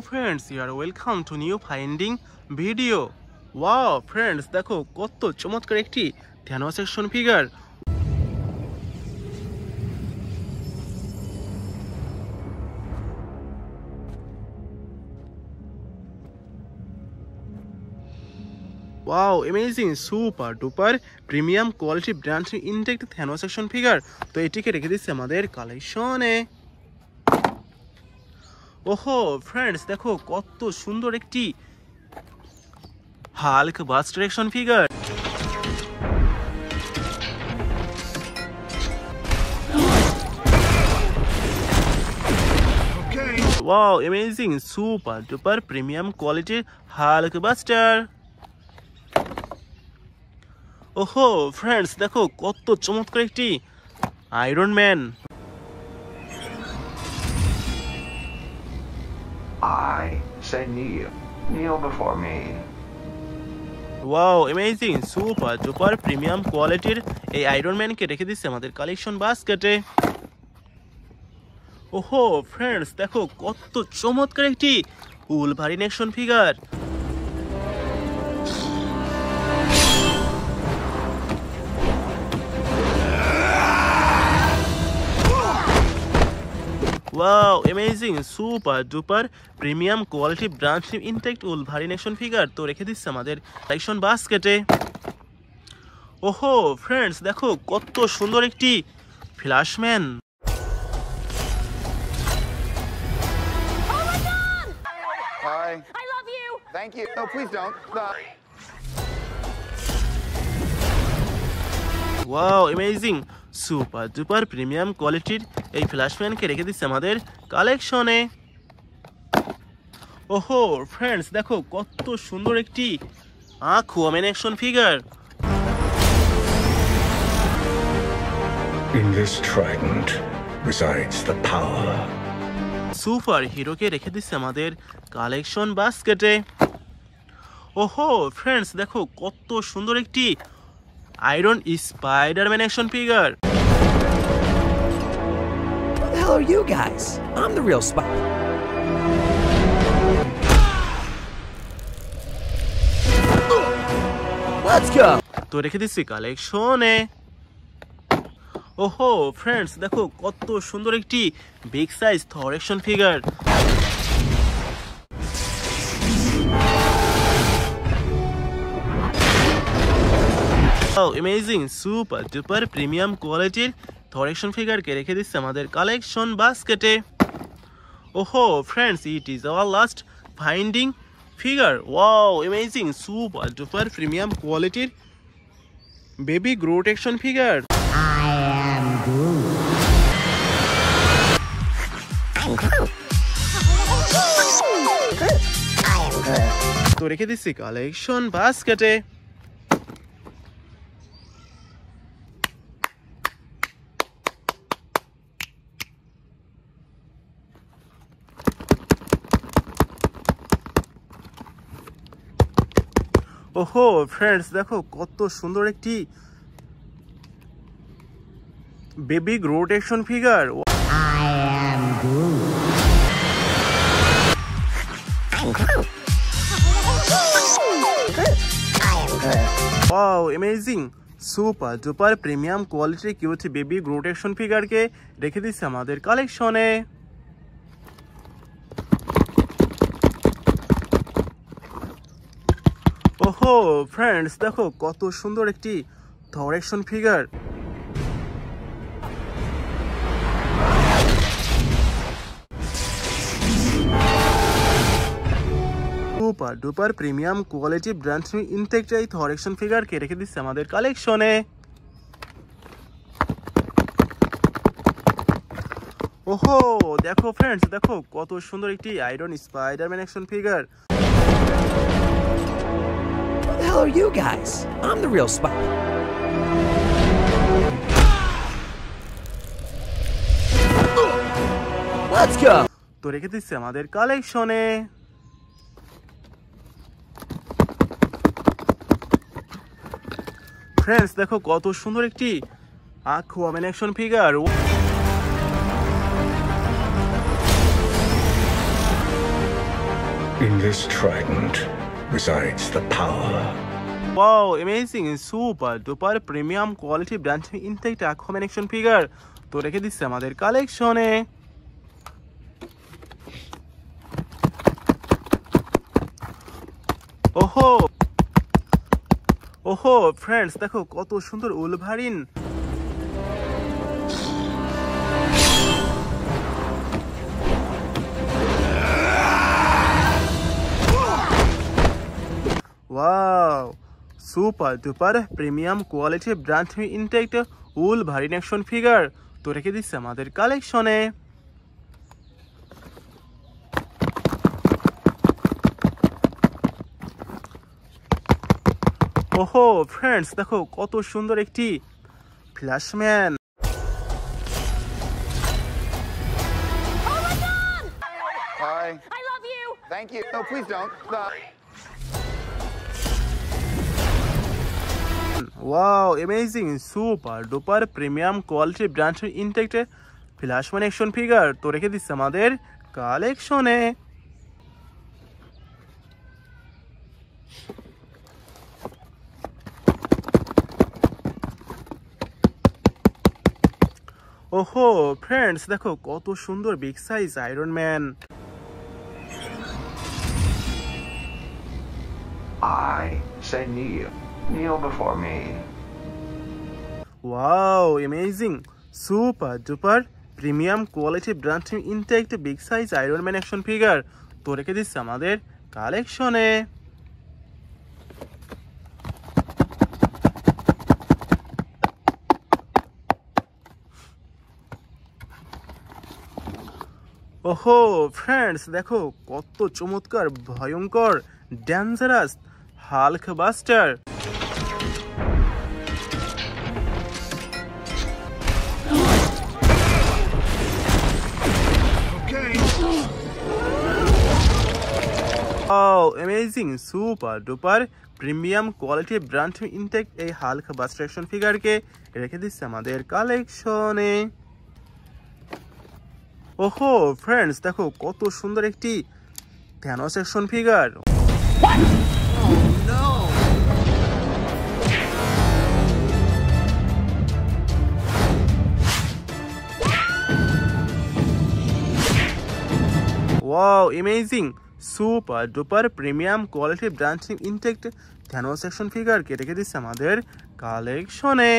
Friends, you are welcome to new finding video. Wow friends, দেখো কত চমৎকার একটি Thanos action figure. Wow, amazing, super duper premium quality brand intact Thanos action figure. তো এটিকে রেখে দিচ্ছি আমাদের কালেকশনে। ওহো ফ্রেন্ডস, দেখো কত সুন্দর একটি Hulk buster action figure. Wow amazing, super duper premium কোয়ালিটির হাল্ক বাস্টার। ওহো ফ্রেন্ডস, দেখো কত চমৎকার একটি iron man. I say kneel. Kneel before me. Wow amazing, super duper premium কোয়ালিটির এই আয়রন ম্যানকে রেখে দিচ্ছে আমাদের কালেকশন বাস্কেটে। ওহো ফ্রেন্ডস, দেখো কত চমৎকার একটি Wolverine action figure. Wow amazing, super duper premium quality branch intact Wolverine action figure. তো রেখে দিচ্ছে আমাদের কালেকশন বাস্কেটে। ওহো ফ্রেন্ডস, দেখো কত সুন্দর একটি ফ্ল্যাশম্যান। Hi. I love you. Thank you. No, please don't. Wow amazing, super duper premium কোয়ালিটির এই ফ্ল্যাশম্যানকে রেখে দিচ্ছে আমাদের কালেকশনে। ওহো ফ্রেন্ডস, দেখো কত সুন্দর একটি Aquaman action figure. In this trident resides the power. Super হিরোকে রেখে দিচ্ছে আমাদের কালেকশন বাস্কেটে। ওহো ফ্রেন্ডস, দেখো কত সুন্দর একটি iron Spiderman action figure. Who the hell are you guys? I'm the real spy. Let's go. তো রেখে দিচ্ছি কালেকশনে। ওহো ফ্রেন্ডস, দেখো কত সুন্দর একটি big size Thor action figure. Amazing, super duper premium কোয়ালিটির থর অ্যাকশন ফিগারকে রেখে দিচ্ছে আমাদের কালেকশন বাস্কেটে। ওহো friends, it is our last finding figure. Wow amazing, super duper premium কোয়ালিটির বেবি গ্রোট অ্যাকশন ফিগার। তো রেখে দিচ্ছি কালেকশন বাস্কেটে। ওহো ফ্রেন্ডস, দেখো কত সুন্দর একটি baby Groot action figure. Wow amazing, super duper premium কোয়ালিটির কিউট বেবি গ্রোট অ্যাকশন ফিগারকে রেখে দিচ্ছে আমাদের কালেকশনে। ওহো ফ্রেন্ডস, দেখো কত সুন্দর একটি Thor action figure. Super duper premium quality brand new intact এই থর অ্যাকশন ফিগারকে রেখে দিচ্ছে আমাদের কালেকশনে। ওহো দেখো ফ্রেন্ডস, দেখো কত সুন্দর একটি iron Spiderman action figure. Who the hell are you guys? I'm the real spy. Let's go. তো রেখে দিচ্ছে আমাদের কালেকশনে। ফ্রেন্ডস, দেখো কত সুন্দর একটি Aquaman action figure. In this trident resides the power. Wow, amazing, super duper premium quality brand new intact Aquaman action figure তো রেখে দিচ্ছে আমাদের কালেকশনে। ওহো ওহো ফ্রেন্ডস, দেখো কত সুন্দর Wolverine. Wow, super duper premium quality brand new intact Wolverine action figure তো রেখে দিচ্ছে আমাদের কালেকশনে। ওহো ফ্রেন্ডস, দেখো কত সুন্দর একটি ফ্ল্যাশম্যান। Hi. I love you. Thank you. No, please don't. Stop. Wow, amazing, super duper premium quality brand new intact Flashman action figure তো রেখে দিচ্ছে আমাদের কালেকশনে। ওহো ফ্রেন্ডস, দেখো কত সুন্দর big size iron man. I say kneel. Kneel before me. Wow, amazing, super duper premium quality brand new intact big size Iron Man action figure তো রেখে দিচ্ছে আমাদের কালেকশনে। ওহো ফ্রেন্ডস, দেখো কত চমৎকার ভয়ঙ্কর dangerous Hulkbuster. Oh, amazing, super duper premium quality brand new intact এই হাল্ক বাস্টার অ্যাকশন ফিগারকে রেখে দিচ্ছে আমাদের কালেকশনে। ওহো ফ্রেন্ডস, দেখো কত সুন্দর একটি Thanos action figure. Wow, amazing, super duper premium quality brand new intact Thanos action figure কে রেখে দিচ্ছে আমাদের কালেকশনে।